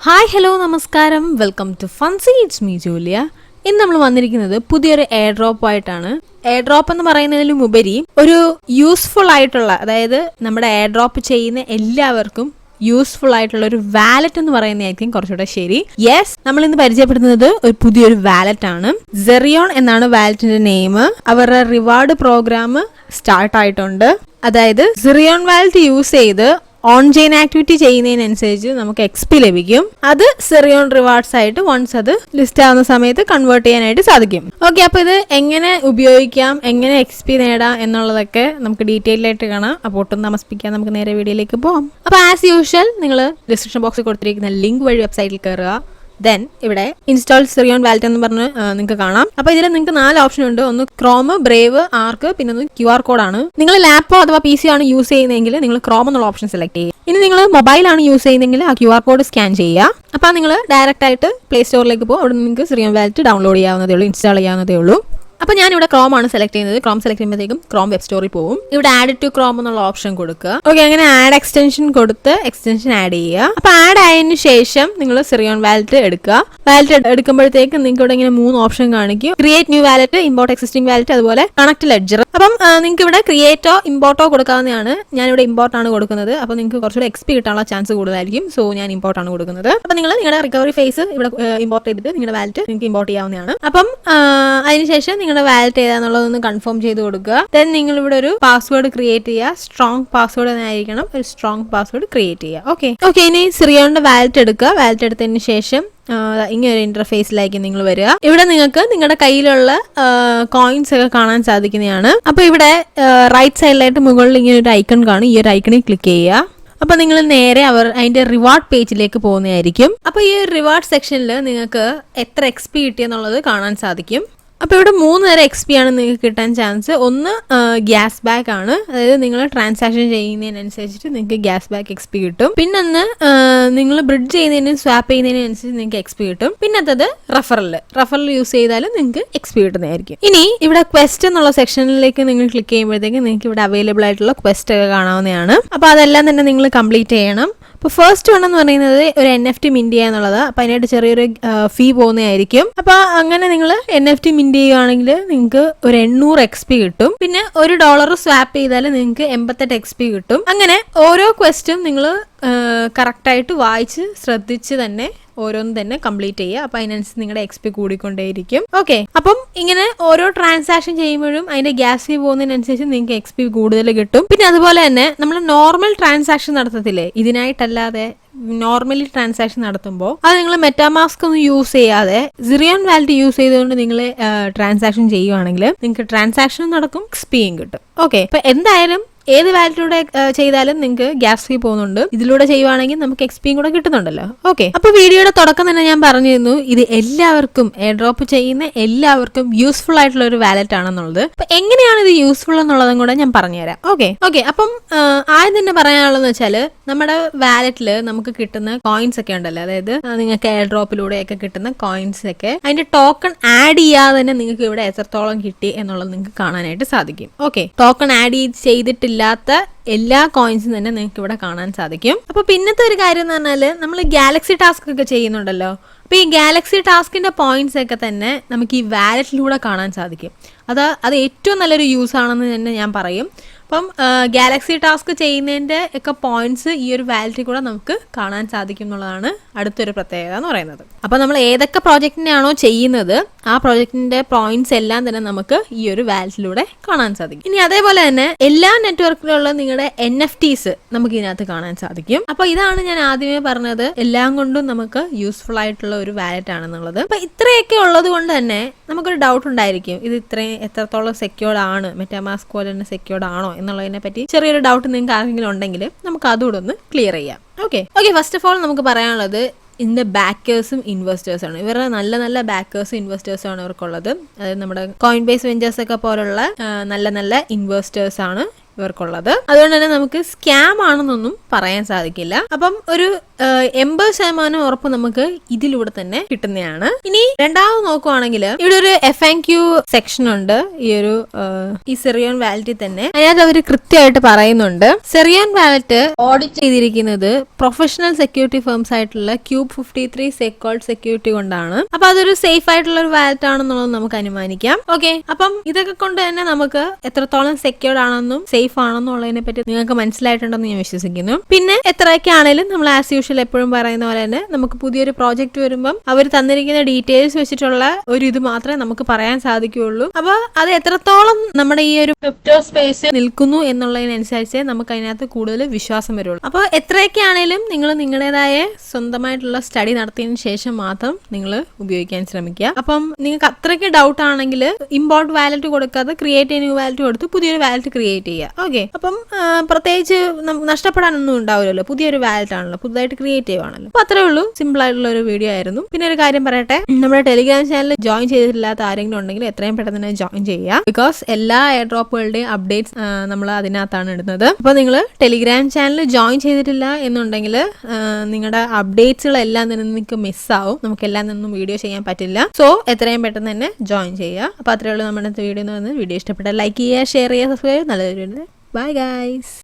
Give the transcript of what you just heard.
Hi hello നമസ്കാരം, welcome to Funsy. It's me Julia. ഇന്ന് നമ്മൾ വന്നിരിക്കുന്നത് പുതിയൊരു എയർ ഡ്രോപ്പ് ആയിട്ടാണ്. എയർ ഡ്രോപ്പ് എന്ന് പറയുന്നതിലും ഉപരി ഒരു യൂസ്ഫുൾ ആയിട്ടുള്ള, അതായത് നമ്മുടെ എയർ ഡ്രോപ്പ് ചെയ്യുന്ന എല്ലാവർക്കും യൂസ്ഫുൾ ആയിട്ടുള്ള ഒരു വാലറ്റ് എന്ന് പറയുന്നതായിരിക്കും കുറച്ചുകൂടെ ശരി. യെസ്, നമ്മൾ ഇന്ന് പരിചയപ്പെടുത്തുന്നത് ഒരു പുതിയൊരു വാലറ്റ് ആണ്. സെറിയോൺ എന്നാണ് വാലറ്റിന്റെ നെയിം. അവരുടെ റിവാർഡ് പ്രോഗ്രാം സ്റ്റാർട്ട് ആയിട്ടുണ്ട്. അതായത് സെറിയോൺ വാലറ്റ് യൂസ് ചെയ്ത് ഓൺ ചെയിൻ ആക്ടിവിറ്റി ചെയ്യുന്നതിനനുസരിച്ച് നമുക്ക് എക്സ്പി ലഭിക്കും. അത് സെറിയോൺ റിവാർഡ്സ് ആയിട്ട് വൺസ് അത് ലിസ്റ്റ് ആവുന്ന സമയത്ത് കൺവേർട്ട് ചെയ്യാനായിട്ട് സാധിക്കും. ഓക്കെ, അപ്പൊ ഇത് എങ്ങനെ ഉപയോഗിക്കാം, എങ്ങനെ എക്സ്പി നേടാം എന്നുള്ളതൊക്കെ നമുക്ക് ഡീറ്റെയിൽ ആയിട്ട് കാണാം. അപ്പോൾ ഒട്ടും താമസിപ്പിക്കാൻ നമുക്ക് നേരെ വീഡിയോയിലേക്ക് പോകാം. അപ്പൊ ആസ് യൂഷ്വൽ നിങ്ങൾ ഡിസ്ക്രിപ്ഷൻ ബോക്സിൽ കൊടുത്തിരിക്കുന്ന ലിങ്ക് വഴി വെബ്സൈറ്റിൽ കയറുക. ദെൻ ഇവിടെ ഇൻസ്റ്റാൾ സെറിയോൺ വാലറ്റ് എന്ന് പറഞ്ഞ് നിങ്ങൾക്ക് കാണാം. അപ്പൊ ഇതിൽ നിങ്ങൾക്ക് 4 ഓപ്ഷൻ ഉണ്ട്. ഒന്ന് ക്രോം, ബ്രേവ്, ആർക്ക്, പിന്നെ ഒന്ന് QR കോഡാണ്. നിങ്ങൾ ലാപ്പോ അഥവാ PC ആണ് യൂസ് ചെയ്യുന്നതെങ്കിൽ നിങ്ങൾ ക്രോം എന്നുള്ള ഓപ്ഷൻ സെലക്ട് ചെയ്യുക. ഇനി നിങ്ങൾ മൊബൈലാണ് യൂസ് ചെയ്യുന്നതെങ്കിൽ ആ QR കോഡ് സ്കാൻ ചെയ്യുക. അപ്പൊ നിങ്ങൾ ഡയറക്റ്റ് ആയിട്ട് പ്ലേ സ്റ്റോറിലേക്ക് പോകും. അവിടെ നിങ്ങൾക്ക് സെറിയോൺ വാലറ്റ് ഡൗൺലോഡ് ചെയ്യാവുന്നതേ ഉള്ളൂ, ഇൻസ്റ്റാൾ ചെയ്യാവുന്നതേ ഉള്ളൂ. അപ്പോൾ ഞാനിവിടെ ക്രോം ആണ് സെലക്ട് ചെയ്യുന്നത്. ക്രോം സെലക്ട് ചെയ്യുമ്പോഴത്തേക്കും ക്രോം വെബ് സ്റ്റോറിൽ പോകും. ഇവിടെ ആഡ് ടു ക്രോം എന്നുള്ള ഓപ്ഷൻ കൊടുക്കുക. ഓക്കെ, അങ്ങനെ ആഡ് എക്സ്റ്റൻഷൻ കൊടുത്ത് എക്സ്റ്റൻഷൻ ആഡ് ചെയ്യുക. അപ്പോൾ ആഡ് ആയതിനു ശേഷം നിങ്ങൾ സെറിയോൺ വാലറ്റ് എടുക്കുക. വാലറ്റ് എടുക്കുമ്പോഴത്തേക്കും നിങ്ങൾക്ക് ഇവിടെ ഇങ്ങനെ 3 ഓപ്ഷൻ കാണിക്കും. Create new wallet, import existing wallet, അതുപോലെ കണക്ട് ലെഡ്ജർ. അപ്പം നിങ്ങൾക്ക് ഇവിടെ ക്രിയേറ്റോ ഇമ്പോർട്ടോ കൊടുക്കാവുന്നതാണ്. ഞാനിവിടെ ഇമ്പോർട്ട് ആണ് കൊടുക്കുന്നത്. അപ്പോൾ നിങ്ങൾക്ക് കുറച്ചുകൂടെ എക്സ്പി കിട്ടാനുള്ള ചാൻസ് കൂടുതലായിരിക്കും. സോ ഞാൻ ഇമ്പോർട്ട് ആണ് കൊടുക്കുന്നത്. അപ്പോൾ നിങ്ങൾ നിങ്ങളുടെ റിക്കവറി ഫേസ് ഇവിടെ ഇമ്പോർട്ട് ചെയ്തിട്ട് നിങ്ങളുടെ വാലറ്റ് നിങ്ങൾക്ക് ഇമ്പോർട്ട് ചെയ്യാവുന്നതാണ്. അപ്പം അതിനുശേഷം നിങ്ങളുടെ വാലറ്റ് ഏതാന്നുള്ളതൊന്ന് കൺഫേം ചെയ്ത് കൊടുക്കുക. ദെൻ നിങ്ങൾ ഇവിടെ ഒരു പാസ്വേഡ് ക്രിയേറ്റ് ചെയ്യുക. സ്ട്രോങ് പാസ്വേഡ് ആയിരിക്കണം. ഒരു സ്ട്രോങ് പാസ്വേഡ് ക്രിയേറ്റ് ചെയ്യുക. ഓക്കെ, ഇനി സെറിയോണിന്റെ വാലറ്റ് എടുക്കുക. വാലറ്റ് എടുത്തതിന് ശേഷം ഇങ്ങനെ ഒരു ഇന്റർഫേസിലേക്ക് നിങ്ങൾ വരിക. ഇവിടെ നിങ്ങൾക്ക് നിങ്ങളുടെ കയ്യിലുള്ള കോയിൻസ് ഒക്കെ കാണാൻ സാധിക്കുന്നതാണ്. അപ്പൊ ഇവിടെ റൈറ്റ് സൈഡിലായിട്ട് മുകളിൽ ഇങ്ങനെ ഒരു ഐക്കൺ കാണും. ഈ ഒരു ഐക്കണിൽ ക്ലിക്ക് ചെയ്യുക. അപ്പൊ നിങ്ങൾ നേരെ അതിന്റെ റിവാർഡ് പേജിലേക്ക് പോകുന്നതായിരിക്കും. അപ്പൊ ഈ റിവാർഡ് സെക്ഷനിൽ നിങ്ങൾക്ക് എത്ര എക്സ്പി കിട്ടിയെന്നുള്ളത് കാണാൻ സാധിക്കും. അപ്പോൾ ഇവിടെ 3 തരം എക്സ്പി ആണ് നിങ്ങൾക്ക് കിട്ടാൻ ചാൻസ്. ഒന്ന് ഗ്യാസ് ബാക്ക് ആണ്, അതായത് നിങ്ങൾ ട്രാൻസാക്ഷൻ ചെയ്യുന്നതിനനുസരിച്ചിട്ട് നിങ്ങൾക്ക് ഗ്യാസ് ബാക്ക് എക്സ്പി കിട്ടും. പിന്നൊന്ന് നിങ്ങൾ ബ്രിഡ്ജ് ചെയ്യുന്നതിനും സ്വാപ്പ് ചെയ്യുന്നതിനനുസരിച്ച് നിങ്ങൾക്ക് എക്സ്പി കിട്ടും. പിന്നത്തത് റഫറൽ യൂസ് ചെയ്താലും നിങ്ങൾക്ക് എക്സ്പി കിട്ടുന്നതായിരിക്കും. ഇനി ഇവിടെ ക്വസ്റ്റ് എന്നുള്ള സെക്ഷനിലേക്ക് നിങ്ങൾ ക്ലിക്ക് ചെയ്യുമ്പോഴത്തേക്ക് നിങ്ങൾക്ക് ഇവിടെ അവൈലബിൾ ആയിട്ടുള്ള ക്വസ്റ്റ് ഒക്കെ കാണാവുന്നതാണ്. അപ്പോൾ അതെല്ലാം തന്നെ നിങ്ങൾ കംപ്ലീറ്റ് ചെയ്യണം. അപ്പോൾ ഫസ്റ്റ് വൺ എന്ന് പറയുന്നത് ഒരു NFT മിന്റ് ചെയ്യുക എന്നുള്ളത്. അപ്പോൾ അതിനായിട്ട് ചെറിയൊരു ഫീ പോകുന്നതായിരിക്കും. അപ്പോൾ അങ്ങനെ നിങ്ങൾ NFT മിന്റ് ചെയ്യുകയാണെങ്കിൽ നിങ്ങൾക്ക് ഒരു 800 എക്സ്പി കിട്ടും. പിന്നെ $1 സ്വാപ്പ് ചെയ്താൽ നിങ്ങൾക്ക് 88 എക്സ്പി കിട്ടും. അങ്ങനെ ഓരോ ക്വസ്റ്റും നിങ്ങൾ കറക്റ്റായിട്ട് വായിച്ച് ശ്രദ്ധിച്ച് തന്നെ ഓരോന്നും തന്നെ കംപ്ലീറ്റ് ചെയ്യുക. അപ്പൊ അതിനനുസരിച്ച് നിങ്ങളുടെ എക്സ്പി കൂടിക്കൊണ്ടേയിരിക്കും. ഓക്കെ, അപ്പം ഇങ്ങനെ ഓരോ ട്രാൻസാക്ഷൻ ചെയ്യുമ്പോഴും അതിന്റെ ഗ്യാസ് ഫീ പോകുന്നതിനനുസരിച്ച് നിങ്ങൾക്ക് എക്സ്പി കൂടുതൽ കിട്ടും. പിന്നെ അതുപോലെ തന്നെ നമ്മൾ നോർമൽ ട്രാൻസാക്ഷൻ നടത്തത്തില്ലേ, ഇതിനായിട്ടല്ലാതെ നോർമലി ട്രാൻസാക്ഷൻ നടത്തുമ്പോൾ അത് നിങ്ങൾ മെറ്റാമാസ്ക് ഒന്നും യൂസ് ചെയ്യാതെ സെറിയോൺ വാലറ്റ് യൂസ് ചെയ്തുകൊണ്ട് നിങ്ങൾ ട്രാൻസാക്ഷൻ ചെയ്യുവാണെങ്കിൽ നിങ്ങൾക്ക് ട്രാൻസാക്ഷനും നടക്കും, എക്സ്പിയും കിട്ടും. ഓക്കെ, അപ്പൊ എന്തായാലും ഏത് വാലറ്റിലൂടെ ചെയ്താലും നിങ്ങൾക്ക് ഗ്യാസ് ഫീ പോകുന്നുണ്ട്. ഇതിലൂടെ ചെയ്യുവാണെങ്കിൽ നമുക്ക് എക്സ്പിയും കൂടെ കിട്ടുന്നുണ്ടല്ലോ. ഓക്കെ, അപ്പൊ വീഡിയോയുടെ തുടക്കം തന്നെ ഞാൻ പറഞ്ഞിരുന്നു ഇത് എല്ലാവർക്കും എയർ ഡ്രോപ്പ് ചെയ്യുന്ന എല്ലാവർക്കും യൂസ്ഫുൾ ആയിട്ടുള്ള ഒരു വാലറ്റ് ആണെന്നുള്ളത്. അപ്പൊ എങ്ങനെയാണ് ഇത് യൂസ്ഫുൾ എന്നുള്ളതും കൂടെ ഞാൻ പറഞ്ഞുതരാം. ഓക്കെ, അപ്പം ആദ്യം തന്നെ പറയാനുള്ളതെന്ന് വെച്ചാല് നമ്മുടെ വാലറ്റിൽ നമുക്ക് കിട്ടുന്ന കോയിൻസ് ഒക്കെ ഉണ്ടല്ലോ, അതായത് നിങ്ങൾക്ക് എയർ ഡ്രോപ്പിലൂടെ ഒക്കെ കിട്ടുന്ന കോയിൻസ് ഒക്കെ അതിന്റെ ടോക്കൺ ആഡ് ചെയ്യാതെ തന്നെ നിങ്ങൾക്ക് ഇവിടെ എത്രത്തോളം കിട്ടി എന്നുള്ളത് നിങ്ങൾക്ക് കാണാനായിട്ട് സാധിക്കും. ഓക്കെ, ടോക്കൺ ആഡ് ചെയ്തിട്ടില്ലാത്ത എല്ലാ കോയിൻസും തന്നെ നിങ്ങൾക്ക് ഇവിടെ കാണാൻ സാധിക്കും. അപ്പൊ പിന്നത്തെ ഒരു കാര്യം എന്ന് പറഞ്ഞാല് നമ്മൾ ഗാലക്സി ടാസ്ക് ഒക്കെ ചെയ്യുന്നുണ്ടല്ലോ. അപ്പൊ ഈ ഗാലക്സി ടാസ്കിന്റെ പോയിന്റ്സ് ഒക്കെ തന്നെ നമുക്ക് ഈ വാലറ്റിലൂടെ കാണാൻ സാധിക്കും. അത് ഏറ്റവും നല്ലൊരു യൂസ് ആണെന്ന് തന്നെ ഞാൻ പറയും. അപ്പം ഗാലക്സി ടാസ്ക് ചെയ്യുന്നതിൻ്റെ ഒക്കെ പോയിന്റ്സ് ഈ ഒരു വാലറ്റിൽ കൂടെ നമുക്ക് കാണാൻ സാധിക്കും എന്നുള്ളതാണ് അടുത്തൊരു പ്രത്യേകത എന്ന് പറയുന്നത്. അപ്പോൾ നമ്മൾ ഏതൊക്കെ പ്രോജക്റ്റിനാണോ ചെയ്യുന്നത് ആ പ്രോജക്റ്റിന്റെ പോയിന്റ്സ് എല്ലാം തന്നെ നമുക്ക് ഈ ഒരു വാലറ്റിലൂടെ കാണാൻ സാധിക്കും. ഇനി അതേപോലെ തന്നെ എല്ലാ നെറ്റ്വർക്കിലുള്ള നിങ്ങളുടെ NFTs നമുക്ക് ഇതിനകത്ത് കാണാൻ സാധിക്കും. അപ്പോൾ ഇതാണ് ഞാൻ ആദ്യമേ പറഞ്ഞത്, എല്ലാം കൊണ്ടും നമുക്ക് യൂസ്ഫുൾ ആയിട്ടുള്ള ഒരു വാലറ്റ് ആണെന്നുള്ളത്. അപ്പൊ ഇത്രയൊക്കെ ഉള്ളത് കൊണ്ട് തന്നെ നമുക്കൊരു ഡൗട്ട് ഉണ്ടായിരിക്കും, ഇത് ഇത്രയും എത്രത്തോളം സെക്യൂർഡ് ആണ്, മെറ്റാമാസ്ക് പോലെ തന്നെ സെക്യൂർഡ് ആണോ എന്നുള്ളതിനെ പറ്റി ചെറിയൊരു ഡൗട്ട് നിങ്ങൾക്ക് ആരെങ്കിലും ഉണ്ടെങ്കിൽ നമുക്ക് അതുകൂടെ ഒന്ന് ക്ലിയർ ചെയ്യാം. ഓക്കെ, ഫസ്റ്റ് ഓഫ് ഓൾ നമുക്ക് പറയാനുള്ളത് ഇതിന്റെ ബാക്കേഴ്സും ഇൻവെസ്റ്റേഴ്സും ആണ്. ഇവരുടെ നല്ല നല്ല ബാക്കേഴ്സും ഇൻവെസ്റ്റേഴ്സും ആണ് ഇവർക്കുള്ളത്. അതായത് നമ്മുടെ കോയിൻ ബേസ് വെഞ്ചേഴ്സ് ഒക്കെ പോലുള്ള നല്ല നല്ല ഇൻവെസ്റ്റേഴ്സ് ആണ് ഇവർക്കുള്ളത്. അതുകൊണ്ട് തന്നെ നമുക്ക് സ്കാം ആണെന്നൊന്നും പറയാൻ സാധിക്കില്ല. അപ്പം ഒരു 80% ഉറപ്പ് നമുക്ക് ഇതിലൂടെ തന്നെ കിട്ടുന്നതാണ്. ഇനി രണ്ടാമത് നോക്കുവാണെങ്കിൽ ഇവിടെ ഒരു FAQ സെക്ഷൻ ഉണ്ട് ഈ സെറിയോൺ വാലറ്റിൽ തന്നെ. അതിനകത്ത് അവർ കൃത്യമായിട്ട് പറയുന്നുണ്ട് സെറിയോൺ വാലറ്റ് ഓഡിറ്റ് ചെയ്തിരിക്കുന്നത് പ്രൊഫഷണൽ സെക്യൂരിറ്റി ഫേംസ് ആയിട്ടുള്ള ക്യൂബ് 53 സെക്കോൾഡ് സെക്യൂരിറ്റി കൊണ്ടാണ്. അപ്പൊ അതൊരു സേഫ് ആയിട്ടുള്ള ഒരു വാലറ്റ് ആണെന്നുള്ളത് നമുക്ക് അനുമാനിക്കാം. ഓക്കെ, അപ്പം ഇതൊക്കെ കൊണ്ട് തന്നെ നമുക്ക് എത്രത്തോളം സെക്യൂർഡ് ആണെന്നും സേഫ് ആണെന്നുള്ളതിനെ പറ്റി നിങ്ങൾക്ക് മനസ്സിലായിട്ടുണ്ടെന്ന് ഞാൻ വിശ്വസിക്കുന്നു. പിന്നെ എത്രയൊക്കെ ആണെങ്കിലും നമ്മൾ ആസ് യൂഷ്വൽ എപ്പോഴും പറയുന്ന പോലെ തന്നെ നമുക്ക് പുതിയൊരു പ്രോജക്റ്റ് വരുമ്പം അവർ തന്നിരിക്കുന്ന ഡീറ്റെയിൽസ് വെച്ചിട്ടുള്ള ഒരു ഇത് മാത്രമേ നമുക്ക് പറയാൻ സാധിക്കുകയുള്ളൂ. അപ്പൊ അത് എത്രത്തോളം നമ്മുടെ ഈ ഒരു ക്രിപ്റ്റോ സ്പേസ് നിൽക്കുന്നു എന്നുള്ളതിനനുസരിച്ച് നമുക്ക് അതിനകത്ത് കൂടുതൽ വിശ്വാസം വരുള്ളൂ. അപ്പോൾ എത്രയൊക്കെ ആണെങ്കിലും നിങ്ങൾ നിങ്ങളുടേതായ സ്വന്തമായിട്ടുള്ള സ്റ്റഡി നടത്തിയതിനു ശേഷം മാത്രം നിങ്ങൾ ഉപയോഗിക്കാൻ ശ്രമിക്കുക. അപ്പം നിങ്ങൾക്ക് അത്രയ്ക്ക് ഡൗട്ട് ആണെങ്കിൽ ഇമ്പോർട്ട് വാലറ്റ് കൊടുക്കാതെ ക്രിയേറ്റ് ന്യൂ വാലറ്റ് കൊടുത്ത് പുതിയൊരു വാലറ്റ് ക്രിയേറ്റ് ചെയ്യുക. ഓക്കെ, അപ്പം പ്രത്യേകിച്ച് നഷ്ടപ്പെടാനൊന്നും ഉണ്ടാവില്ലല്ലോ, പുതിയൊരു വാലറ്റ് ആണല്ലോ, പുതുതായിട്ട് ക്രിയേറ്റ് ചെയ്യുവാണല്ലോ. അപ്പൊ അത്രേ ഉള്ളൂ, സിമ്പിൾ ആയിട്ടുള്ള ഒരു വീഡിയോ ആയിരുന്നു. പിന്നെ ഒരു കാര്യം പറയട്ടെ, നമ്മുടെ ടെലിഗ്രാം ചാനൽ ജോയിൻ ചെയ്തിട്ടില്ലാത്ത ആരെങ്കിലും ഉണ്ടെങ്കിൽ എത്രയും പെട്ടെന്ന് തന്നെ ജോയിൻ ചെയ്യുക. ബിക്കോസ് എല്ലാ എയർ ഡ്രോപ്പുകളുടെയും അപ്ഡേറ്റ്സ് നമ്മൾ അതിനകത്താണ് ഇടുന്നത്. അപ്പോൾ നിങ്ങൾ ടെലിഗ്രാം ചാനൽ ജോയിൻ ചെയ്തിട്ടില്ല എന്നുണ്ടെങ്കിൽ നിങ്ങളുടെ അപ്ഡേറ്റ്സുകളെല്ലാം തന്നെ നിങ്ങൾക്ക് മിസ്സാവും. നമുക്ക് എല്ലാം നിന്നും വീഡിയോ ചെയ്യാൻ പറ്റില്ല. സോ എത്രയും പെട്ടെന്ന് തന്നെ ജോയിൻ ചെയ്യുക. അപ്പോൾ അത്രേ ഉള്ളൂ നമ്മുടെ വീഡിയോ എന്ന് പറഞ്ഞത്. വീഡിയോ ഇഷ്ടപ്പെട്ടാൽ ലൈക്ക് ചെയ്യുക, ഷെയർ ചെയ്യുക, സബ്സ്ക്രൈബ്. നല്ലൊരു ബൈ ഗൈസ്.